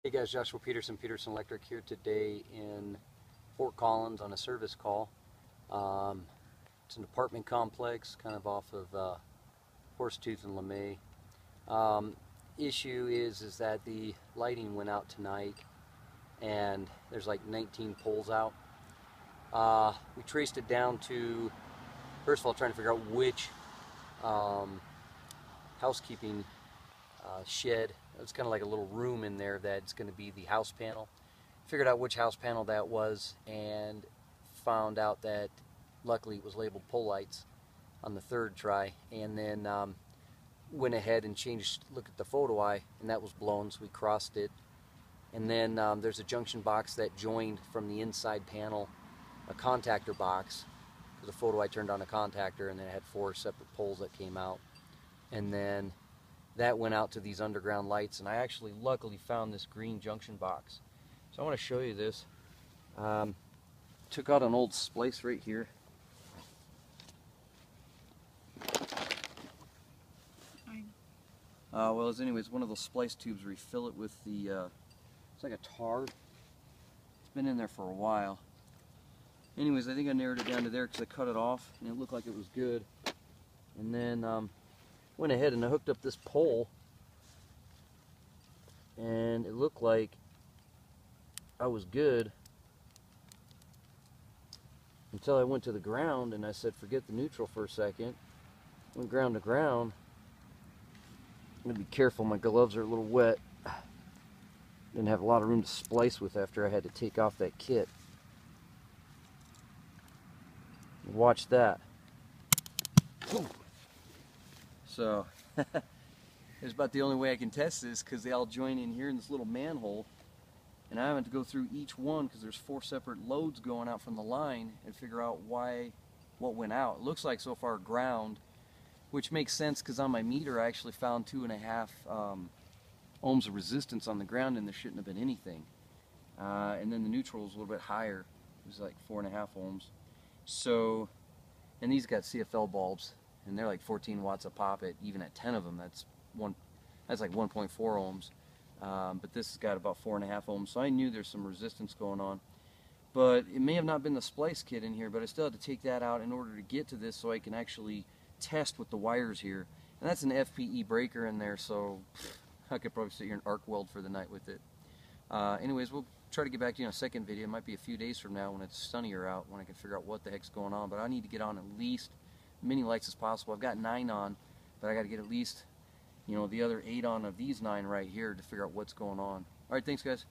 Hey guys, Joshua Peterson, Peterson Electric here today in Fort Collins on a service call. It's an apartment complex kind of off of Horsetooth and LeMay. Issue is that the lighting went out tonight and there's like 19 poles out. We traced it down to, first of all, trying to figure out which housekeeping shed. It's kind of like a little room in there that's going to be the house panel. Figured out which house panel that was and found out that luckily it was labeled pole lights on the third try, and then went ahead and changed, look at the photo eye, and that was blown, so we crossed it. And then there's a junction box that joined from the inside panel, a contactor box, because the photo eye turned on a contactor, and then it had 4 separate poles that came out. And then that went out to these underground lights, and I actually luckily found this green junction box. So I want to show you this. Took out an old splice right here. Well, anyways, one of those splice tubes, refill it with the, it's like a tar. It's been in there for a while. Anyways, I think I narrowed it down to there because I cut it off and it looked like it was good. And then went ahead and I hooked up this pole, and it looked like I was good until I went to the ground and I said forget the neutral for a second. Went ground to ground. I'm going to be careful, my gloves are a little wet. Didn't have a lot of room to splice with after I had to take off that kit. Watch that. So it's about the only way I can test this, because they all join in here in this little manhole, and I have to go through each one because there's 4 separate loads going out from the line and figure out what went out. It looks like so far ground, which makes sense because on my meter I actually found 2.5 ohms of resistance on the ground, and there shouldn't have been anything. And then the neutral was a little bit higher. It was like 4.5 ohms. So, and these got CFL bulbs, and they're like 14 watts a pop. Even at 10 of them, that's like 1.4 ohms. But this has got about 4.5 ohms, so I knew there's some resistance going on. But it may have not been the splice kit in here, but I still had to take that out in order to get to this so I can actually test with the wires here. And that's an FPE breaker in there, so I could probably sit here and arc weld for the night with it. Anyways, we'll try to get back to you in a second video. It might be a few days from now when it's sunnier out, when I can figure out what the heck's going on. But I need to get on at least as many lights as possible. I've got 9 on, but I got to get at least, the other 8 on of these 9 right here to figure out what's going on. Alright, thanks guys.